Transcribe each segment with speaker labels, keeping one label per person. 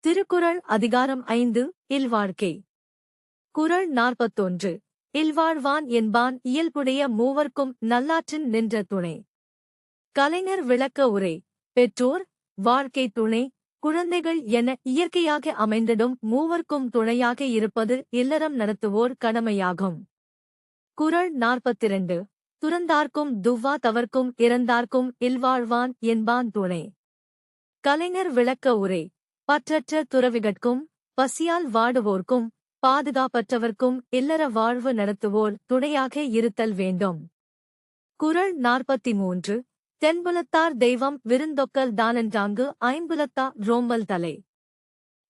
Speaker 1: திருக்குறள் அதிகாரம் 5 இல்வாழ்க்கை. குறள் 41. இல்வாழ்வான் என்பான் இயல்புடைய மூவர்க்கும் நல்லாற்றின் நின்ற துணை. கலைஞர் விளக்க உரை. பெற்றோர், வாழ்க்கை துணை, குழந்தைகள் என இயற்கையாக அமைந்திடும் மூவர்க்கும் துணையாக இருப்பது இல்லறம் நடத்துவோர் கடமையாகும். குறள் 42. துறந்தார்க்கும் துவ்வா தவர்க்கும் இறந்தார்க்கும் இல்வாழ்வான் என்பான் துணை. கலைஞர் விளக்க உரை. பற்றற்ற துறவிகட்கும் பசியால் வாடுவோர்க்கும் பாதுகாப்பற்றவர்க்கும் இல்லற வாழ்வு நடத்துவோர் துணையாக இருத்தல் வேண்டும். குறள் 43. தென்புலத்தார் தெய்வம் விருந்தொக்கல் தானன்றாங்கு ஐம்புலத்தா ரோம்பல் தலை.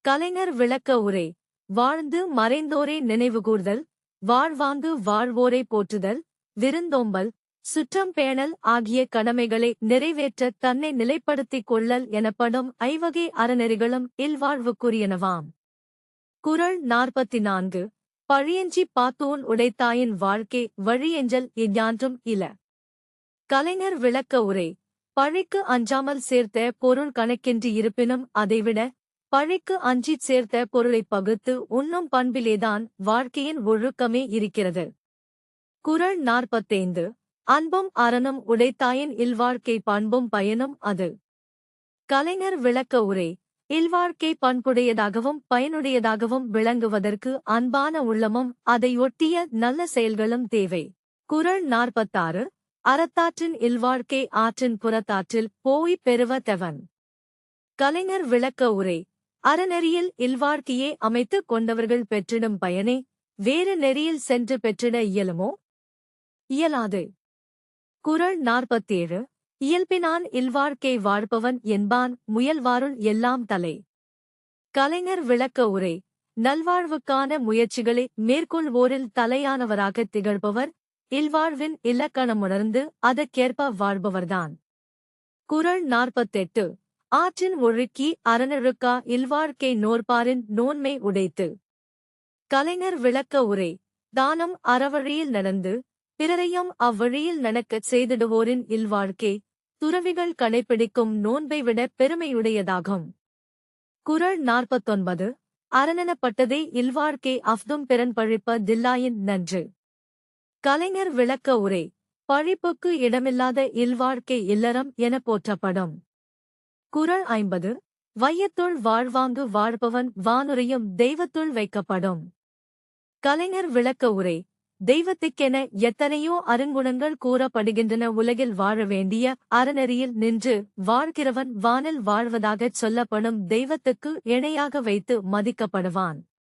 Speaker 1: கலைஞர் விளக்க உரை. வாழ்ந்து மறைந்தோரை நினைவுகூர்தல், வாழ்வாங்கு வாழ்வோரை போற்றுதல், விருந்தோம்பல், சுற்றம் பேணல் ஆகிய கடமைகளை நிறைவேற்ற தன்னை நிலைப்படுத்திக் கொள்ளல் எனப்படும் ஐவகை அறநெறிகளும் இல்வாழ்வுக்குரியனவாம். குறள் 44. பழியஞ்சி பாத்தோன் உடைத்தாயின் வாழ்க்கை வழியெஞ்சல் இஞ்ஞான்றும் இல. கலைஞர் விளக்க உரை. பழிக்கு அஞ்சாமல் சேர்த்த பொருள் கணக்கின்றி இருப்பினும் அதைவிட பழிக்கு அஞ்சிச் சேர்த்த பொருளைப் பகுத்து உண்ணும் பண்பிலேதான் வாழ்க்கையின் ஒழுக்கமே இருக்கிறது. குறள் 45. அன்பும் அறனும் உடைத்தாயின் இல்வாழ்க்கை பண்பும் பயனும் அது. கலைஞர் விளக்க உரை. இல்வாழ்க்கை பண்புடையதாகவும் பயனுடையதாகவும் விளங்குவதற்கு அன்பான உள்ளமும் அதை ஒட்டிய நல்ல செயல்களும் தேவை. குறள் 46. அறத்தாற்றின் இல்வாழ்க்கை ஆற்றின் புறத்தாற்றில் போய் பெறுவ தெவன். கலைஞர் விளக்க உரை. அறநெறியில் இல்வாழ்க்கையே அமைத்துக் கொண்டவர்கள் பெற்றிடும் பயனே வேறு நெறியில் சென்று பெற்றிட இயலுமோ? இயலாது. குறள் 47. இயல்பினான் இல்வாழ்க்கை வாழ்பவன் என்பான் முயல்வாருள் எல்லாம் தலை. கலைஞர் விளக்க உரை. நல்வாழ்வுக்கான முயற்சிகளை மேற்கொள்வோரில் தலையானவராகத் திகழ்பவர் இல்வாழ்வின் இலக்கணமுணர்ந்து அதற்கேற்ப வாழ்பவர்தான். குறள் 48. ஆற்றின் ஒழுக்கி அறனொழுக்கா இல்வாழ்க்கை நோற்பாரின் நோன்மை உடைத்து. கலைஞர் விளக்க உரை. தானம் அறவழியில் நடந்து பிறரையும் அவ்வழியில் நடக்கச் செய்திடுவோரின் இல்வாழ்க்கை துறவிகள் கடைப்பிடிக்கும் நோன்பை விட பெருமையுடையதாகும். குறள் 49. அறனெனப்பட்டதே இல்வாழ்க்கை அஃதும் பிறன் பழிப்ப தில்லாயின் நன்று. கலைஞர் விளக்க உரை. பழிப்புக்கு இடமில்லாத இல்வாழ்க்கை இல்லறம் என போற்றப்படும். குறள் 50. வையத்துள் வாழ்வாங்கு வாழ்பவன் வானுரையும் தெய்வத்துள் வைக்கப்படும். கலைஞர் விளக்க உரை. தெய்வத்துக்கென எத்தனையோ அருங்குணங்கள் கூறப்படுகின்றன. உலகில் வாழ வேண்டிய அறநெறியில் நின்று வாழ்கிறவன் வானில் வாழ்வதாகச் சொல்லப்படும் தெய்வத்துக்கு இணையாக வைத்து மதிக்கப்படுவான்.